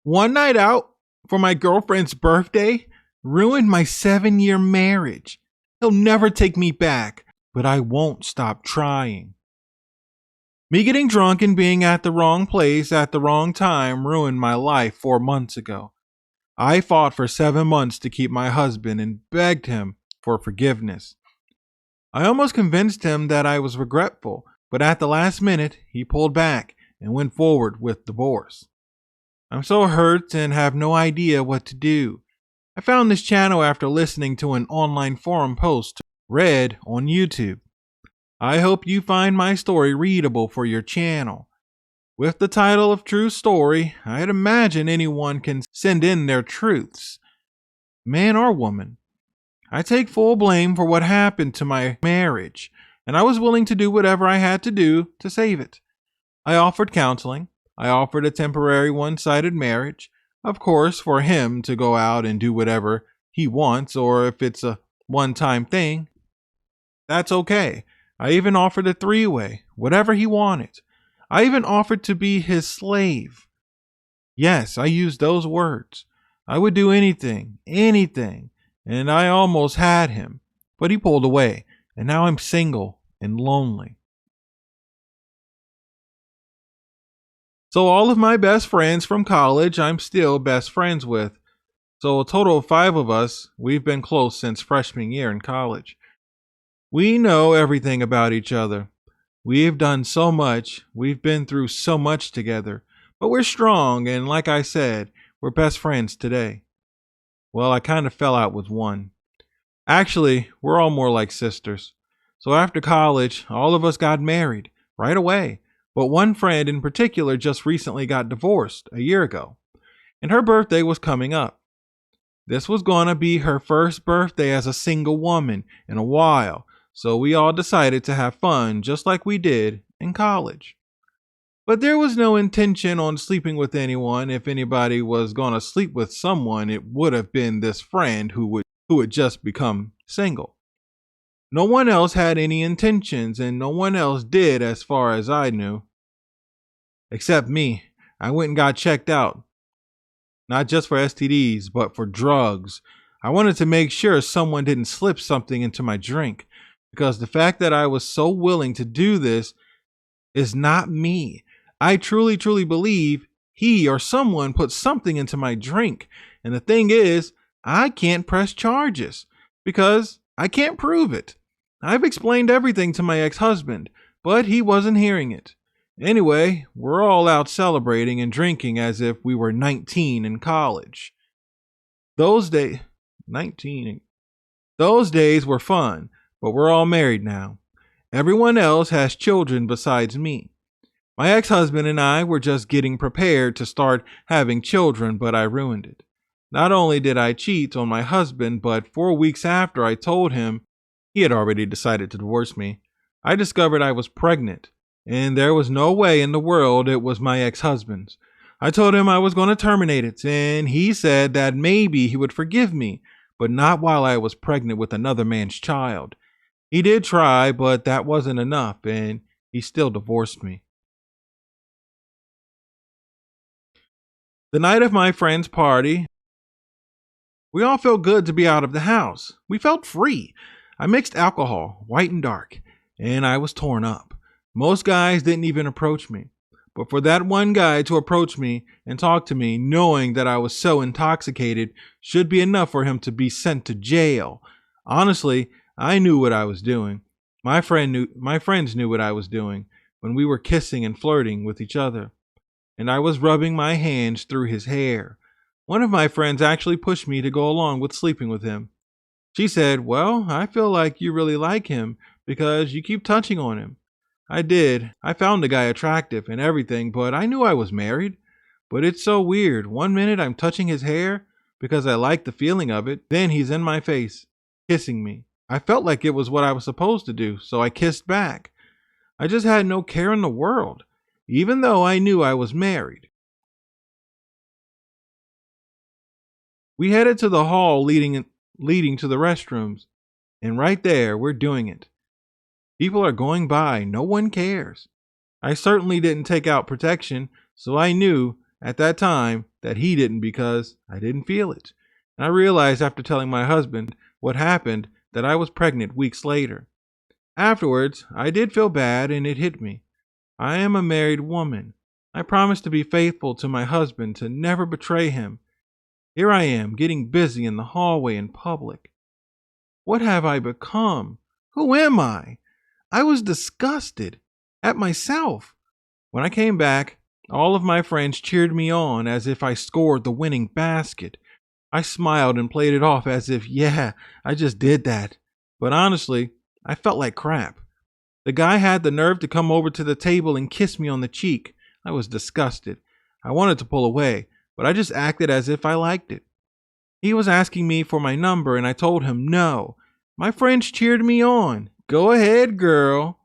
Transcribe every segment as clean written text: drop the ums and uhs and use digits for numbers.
One night out for my girlfriend's birthday ruined my 7-year marriage. He'll never take me back, but I won't stop trying. Me getting drunk and being at the wrong place at the wrong time ruined my life 4 months ago. I fought for 7 months to keep my husband and begged him for forgiveness. I almost convinced him that I was regretful, but at the last minute, he pulled back and went forward with divorce. I'm so hurt and have no idea what to do. I found this channel after listening to an online forum post read on YouTube. I hope you find my story readable for your channel. With the title of True Story, I'd imagine anyone can send in their truths, man or woman. I take full blame for what happened to my marriage, and I was willing to do whatever I had to do to save it. I offered counseling. I offered a temporary one-sided marriage, of course, for him to go out and do whatever he wants, or if it's a one-time thing, that's okay. I even offered a three-way, whatever he wanted. I even offered to be his slave. Yes, I used those words. I would do anything, and I almost had him, but he pulled away, and now I'm single and lonely. So all of my best friends from college, I'm still best friends with. So a total of 5 of us, we've been close since freshman year in college. We know everything about each other. We've done so much. We've been through so much together. But we're strong, and like I said, we're best friends today. Well, I kind of fell out with one. Actually, we're all more like sisters. So after college, all of us got married right away. But one friend in particular just recently got divorced a year ago, and her birthday was coming up. This was going to be her first birthday as a single woman in a while, so we all decided to have fun just like we did in college. But there was no intention on sleeping with anyone. If anybody was going to sleep with someone, it would have been this friend who had just become single. No one else had any intentions, and no one else did as far as I knew. Except me. I went and got checked out. Not just for STDs, but for drugs. I wanted to make sure someone didn't slip something into my drink, because the fact that I was so willing to do this is not me. I truly believe he or someone put something into my drink. And the thing is, I can't press charges because I can't prove it. I've explained everything to my ex-husband, but he wasn't hearing it. Anyway, we're all out celebrating and drinking as if we were 19 in college. Those days were fun, but we're all married now. Everyone else has children besides me. My ex-husband and I were just getting prepared to start having children, but I ruined it. Not only did I cheat on my husband, but 4 weeks after I told him he had already decided to divorce me, I discovered I was pregnant, and there was no way in the world it was my ex-husband's. I told him I was going to terminate it, and he said that maybe he would forgive me, but not while I was pregnant with another man's child. He did try, but that wasn't enough, and he still divorced me. The night of my friend's party, we all felt good to be out of the house. We felt free. I mixed alcohol, white and dark, and I was torn up. Most guys didn't even approach me. But for that one guy to approach me and talk to me, knowing that I was so intoxicated, should be enough for him to be sent to jail. Honestly, I knew what I was doing. My friends knew what I was doing when we were kissing and flirting with each other. And I was rubbing my hands through his hair. One of my friends actually pushed me to go along with sleeping with him. She said, "Well, I feel like you really like him because you keep touching on him." I did. I found the guy attractive and everything, but I knew I was married. But it's so weird. One minute I'm touching his hair because I like the feeling of it. Then he's in my face, kissing me. I felt like it was what I was supposed to do, so I kissed back. I just had no care in the world, even though I knew I was married. We headed to the hall leading to the restrooms, and right there, we're doing it. People are going by. No one cares. I certainly didn't take out protection, so I knew at that time that he didn't because I didn't feel it. And I realized after telling my husband what happened that I was pregnant weeks later. Afterwards, I did feel bad and it hit me. I am a married woman. I promised to be faithful to my husband, to never betray him. Here I am, getting busy in the hallway in public. What have I become? Who am I? I was disgusted at myself. When I came back, all of my friends cheered me on as if I scored the winning basket. I smiled and played it off as if, yeah, I just did that. But honestly, I felt like crap. The guy had the nerve to come over to the table and kiss me on the cheek. I was disgusted. I wanted to pull away, but I just acted as if I liked it. He was asking me for my number and I told him no. My friends cheered me on. Go ahead, girl.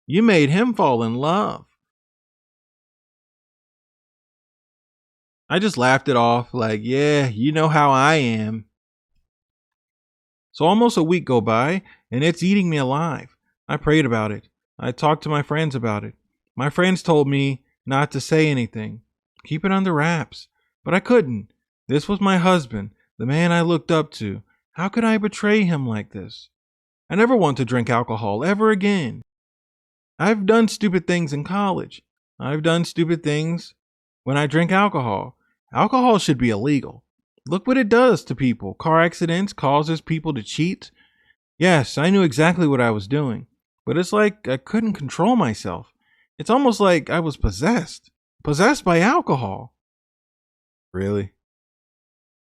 You made him fall in love. I just laughed it off like, yeah, you know how I am. So almost a week go by and it's eating me alive. I prayed about it. I talked to my friends about it. My friends told me not to say anything. Keep it under wraps. But I couldn't. This was my husband, the man I looked up to. How could I betray him like this? I never want to drink alcohol ever again. I've done stupid things in college. I've done stupid things when I drink alcohol. Alcohol should be illegal. Look what it does to people. Car accidents causes people to cheat. Yes, I knew exactly what I was doing, but it's like I couldn't control myself. It's almost like I was possessed. Possessed by alcohol. Really?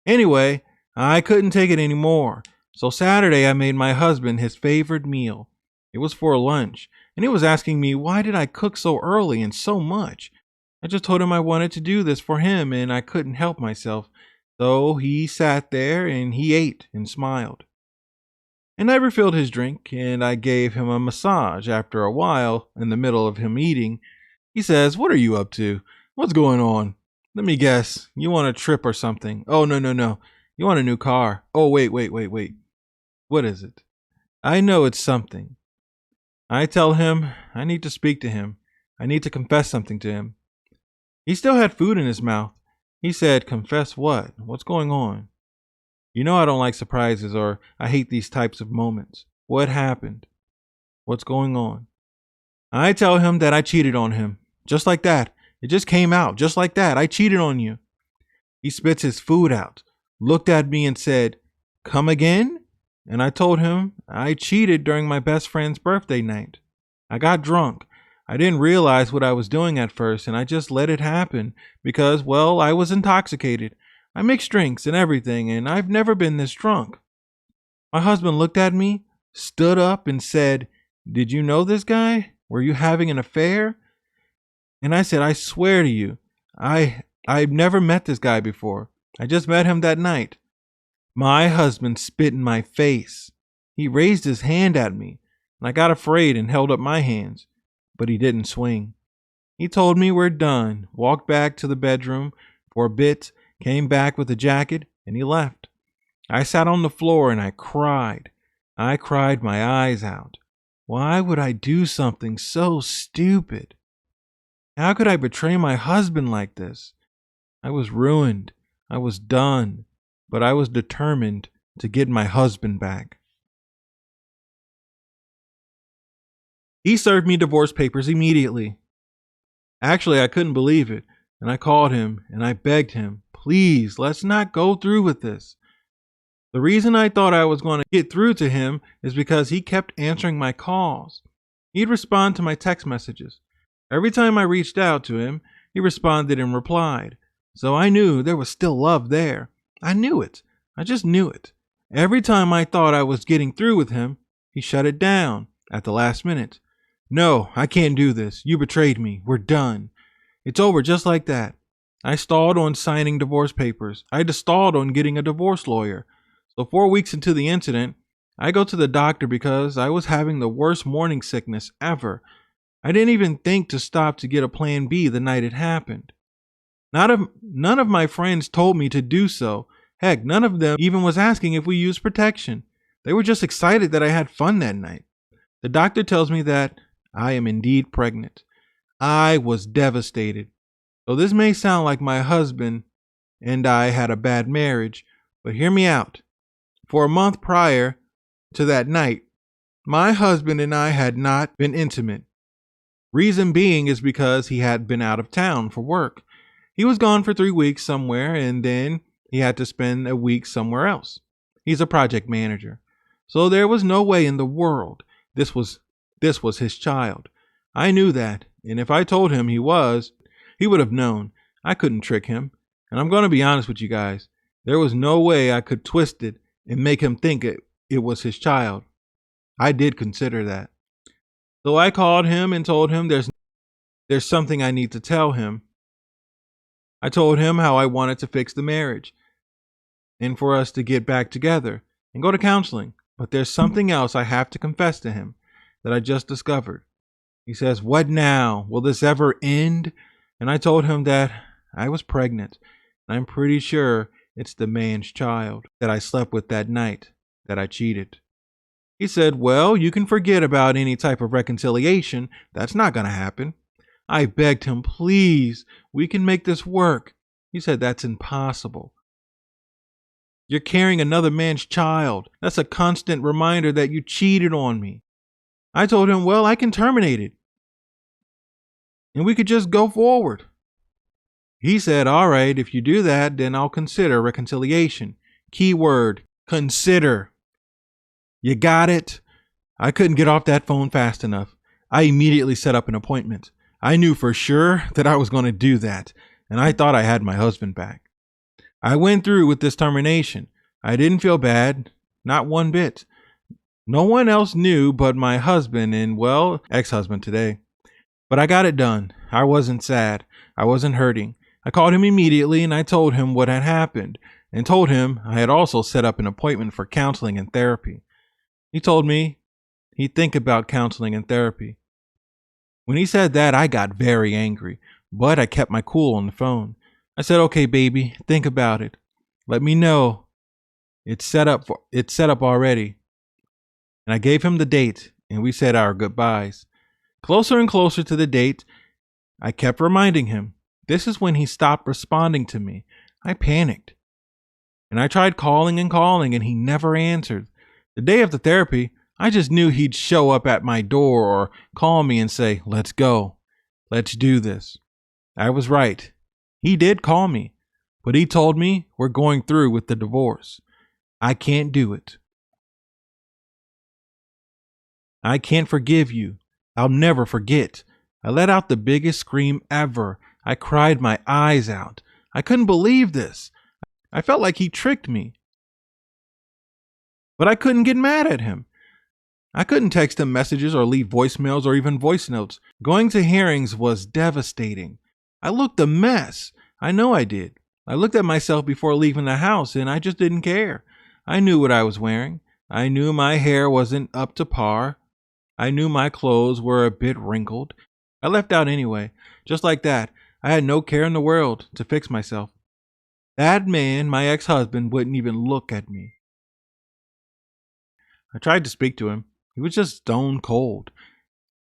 Anyway, I couldn't take it anymore. So Saturday I made my husband his favorite meal. It was for lunch, and he was asking me why did I cook so early and so much. I just told him I wanted to do this for him and I couldn't help myself. So he sat there and he ate and smiled. And I refilled his drink and I gave him a massage. After a while, in the middle of him eating, he says, "What are you up to? What's going on? Let me guess. You want a trip or something? Oh, no. You want a new car? Oh, wait. What is it? I know it's something." I tell him I need to speak to him. I need to confess something to him. He still had food in his mouth. He said, "Confess what? What's going on?" You know I don't like surprises or I hate these types of moments. What happened? What's going on? I tell him that I cheated on him. Just like that. It just came out. Just like that. I cheated on you. He spits his food out, looked at me and said, "Come again?" And I told him I cheated during my best friend's birthday night. I got drunk. I didn't realize what I was doing at first and I just let it happen because, well, I was intoxicated. I mixed drinks and everything and I've never been this drunk. My husband looked at me, stood up and said, "Did you know this guy? Were you having an affair?" And I said, "I swear to you, I've never met this guy before. I just met him that night." My husband spit in my face. He raised his hand at me, and I got afraid and held up my hands, but he didn't swing. He told me we're done, walked back to the bedroom for a bit, came back with a jacket, and he left. I sat on the floor and I cried. I cried my eyes out. Why would I do something so stupid? How could I betray my husband like this? I was ruined. I was done. But I was determined to get my husband back. He served me divorce papers immediately. Actually, I couldn't believe it, and I called him and I begged him, "Please, let's not go through with this." The reason I thought I was going to get through to him is because he kept answering my calls. He'd respond to my text messages. Every time I reached out to him, he responded and replied. So I knew there was still love there. I knew it. I just knew it. Every time I thought I was getting through with him, he shut it down at the last minute. "No, I can't do this. You betrayed me. We're done." It's over just like that. I stalled on signing divorce papers. I just stalled on getting a divorce lawyer. So 4 weeks into the incident, I go to the doctor because I was having the worst morning sickness ever. I didn't even think to stop to get a plan B the night it happened. None of my friends told me to do so. Heck, none of them even was asking if we used protection. They were just excited that I had fun that night. The doctor tells me that I am indeed pregnant. I was devastated. So this may sound like my husband and I had a bad marriage, but hear me out. For a month prior to that night, my husband and I had not been intimate. Reason being is because he had been out of town for work. He was gone for 3 weeks somewhere, and then he had to spend a week somewhere else. He's a project manager. So there was no way in the world this was his child. I knew that, and if I told him he would have known. I couldn't trick him. And I'm going to be honest with you guys. There was no way I could twist it and make him think it was his child. I did consider that. So I called him and told him there's something I need to tell him. I told him how I wanted to fix the marriage and for us to get back together and go to counseling. But there's something else I have to confess to him that I just discovered. He says, "What now? Will this ever end?" And I told him that I was pregnant. And I'm pretty sure it's the man's child that I slept with that night that I cheated. He said, "Well, you can forget about any type of reconciliation. That's not going to happen." I begged him, "Please, we can make this work." He said, "That's impossible. You're carrying another man's child. That's a constant reminder that you cheated on me." I told him, "Well, I can terminate it and we could just go forward." He said, "All right, if you do that, then I'll consider reconciliation." Key word, consider. You got it? I couldn't get off that phone fast enough. I immediately set up an appointment. I knew for sure that I was going to do that, and I thought I had my husband back. I went through with this termination. I didn't feel bad, not one bit. No one else knew but my husband and, well, ex-husband today. But I got it done. I wasn't sad. I wasn't hurting. I called him immediately and I told him what had happened and told him I had also set up an appointment for counseling and therapy. He told me he'd think about counseling and therapy. When he said that, I got very angry, but I kept my cool on the phone. I said, "Okay, baby, think about it. Let me know. It's set up already." And I gave him the date and we said our goodbyes. Closer and closer to the date, I kept reminding him. This is when he stopped responding to me. I panicked. And I tried calling and he never answered. The day of the therapy, I just knew he'd show up at my door or call me and say, "Let's go. Let's do this." I was right. He did call me, but he told me we're going through with the divorce. I can't do it. I can't forgive you. I'll never forget. I let out the biggest scream ever. I cried my eyes out. I couldn't believe this. I felt like he tricked me. But I couldn't get mad at him. I couldn't text him messages or leave voicemails or even voice notes. Going to hearings was devastating. I looked a mess. I know I did. I looked at myself before leaving the house and I just didn't care. I knew what I was wearing. I knew my hair wasn't up to par. I knew my clothes were a bit wrinkled. I left out anyway. Just like that, I had no care in the world to fix myself. That man, my ex-husband, wouldn't even look at me. I tried to speak to him. He was just stone cold,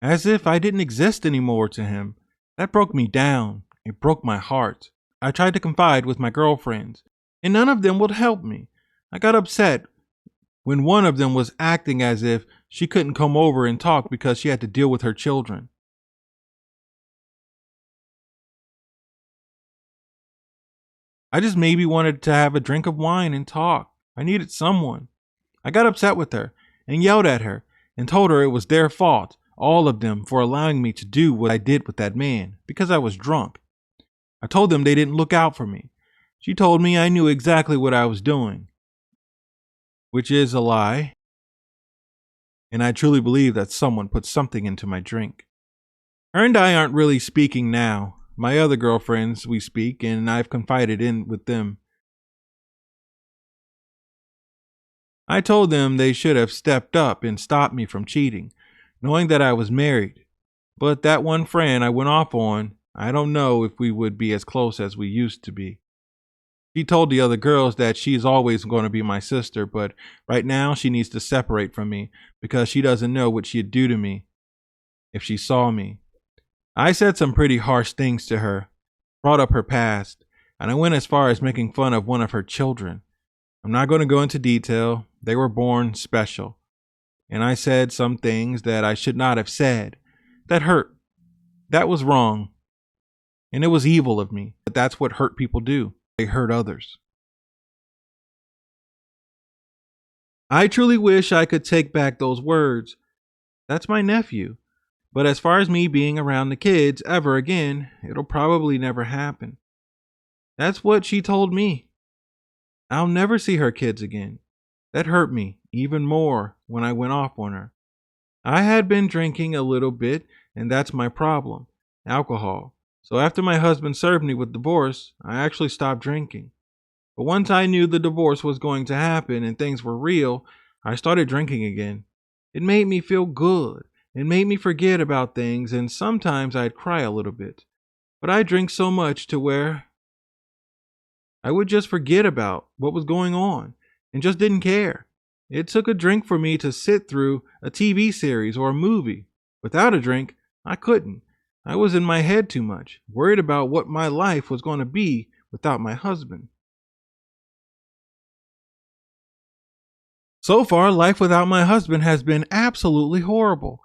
as if I didn't exist anymore to him. That broke me down. It broke my heart. I tried to confide with my girlfriends, and none of them would help me. I got upset when one of them was acting as if she couldn't come over and talk because she had to deal with her children. I just maybe wanted to have a drink of wine and talk. I needed someone. I got upset with her and yelled at her and told her it was their fault, all of them, for allowing me to do what I did with that man because I was drunk. I told them they didn't look out for me. She told me I knew exactly what I was doing, which is a lie. And I truly believe that someone put something into my drink. Her and I aren't really speaking now. My other girlfriends, we speak, and I've confided in with them. I told them they should have stepped up and stopped me from cheating, knowing that I was married. But that one friend I went off on, I don't know if we would be as close as we used to be. She told the other girls that she's always going to be my sister, but right now she needs to separate from me because she doesn't know what she'd do to me if she saw me. I said some pretty harsh things to her, brought up her past, and I went as far as making fun of one of her children. I'm not going to go into detail. They were born special. And I said some things that I should not have said. That hurt. That was wrong. And it was evil of me. But that's what hurt people do. They hurt others. I truly wish I could take back those words. That's my nephew. But as far as me being around the kids ever again, it'll probably never happen. That's what she told me. I'll never see her kids again. That hurt me even more when I went off on her. I had been drinking a little bit, and that's my problem, alcohol. So after my husband served me with divorce, I actually stopped drinking. But once I knew the divorce was going to happen and things were real, I started drinking again. It made me feel good. It made me forget about things, and sometimes I'd cry a little bit. But I drink so much to where I would just forget about what was going on and just didn't care. It took a drink for me to sit through a TV series or a movie. Without a drink, I couldn't. I was in my head too much, worried about what my life was going to be without my husband. So far, life without my husband has been absolutely horrible.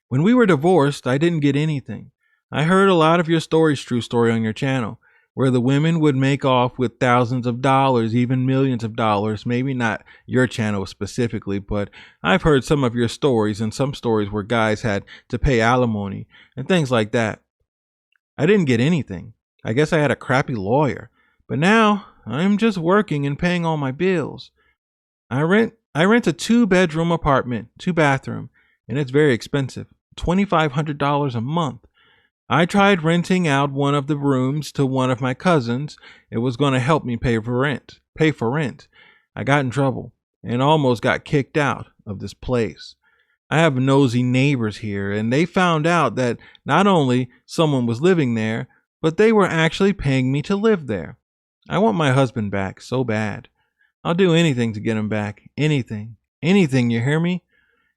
When we were divorced, I didn't get anything. I heard a lot of your stories, True Story, on your channel, where the women would make off with thousands of dollars, even millions of dollars. Maybe not your channel specifically, but I've heard some of your stories and some stories where guys had to pay alimony and things like that. I didn't get anything. I guess I had a crappy lawyer. But now I'm just working and paying all my bills. I rent a 2-bedroom apartment, 2-bathroom, and it's very expensive. $2,500 a month. I tried renting out one of the rooms to one of my cousins. It was going to help me pay for rent. I got in trouble and almost got kicked out of this place. I have nosy neighbors here, and they found out that not only someone was living there, but they were actually paying me to live there. I want my husband back so bad. I'll do anything to get him back. Anything, you hear me?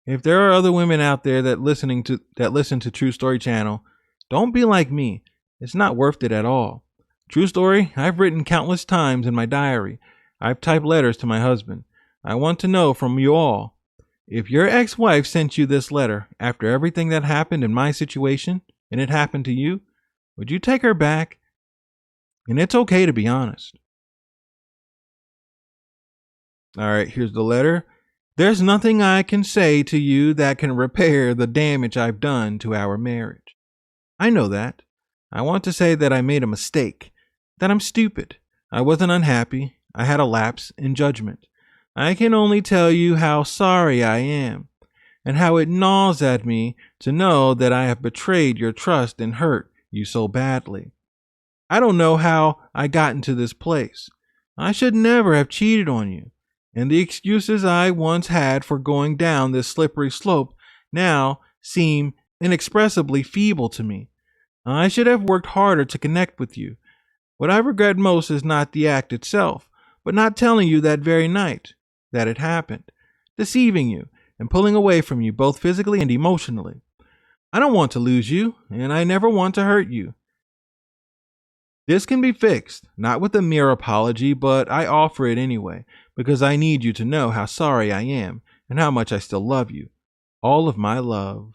If there are other women out there that listen to True Story channel, don't be like me. It's not worth it at all. True Story, I've written countless times in my diary. I've typed letters to my husband. I want to know from you all, if your ex-wife sent you this letter after everything that happened in my situation, and it happened to you, would you take her back? And it's okay to be honest. All right, here's the letter. There's nothing I can say to you that can repair the damage I've done to our marriage. I know that. I want to say that I made a mistake, that I'm stupid. I wasn't unhappy. I had a lapse in judgment. I can only tell you how sorry I am, and how it gnaws at me to know that I have betrayed your trust and hurt you so badly. I don't know how I got into this place. I should never have cheated on you. And the excuses I once had for going down this slippery slope now seem inexpressibly feeble to me. I should have worked harder to connect with you. What I regret most is not the act itself, but not telling you that very night that it happened, deceiving you and pulling away from you both physically and emotionally. I don't want to lose you, and I never want to hurt you. This can be fixed, not with a mere apology, but I offer it anyway, because I need you to know how sorry I am and how much I still love you. All of my love.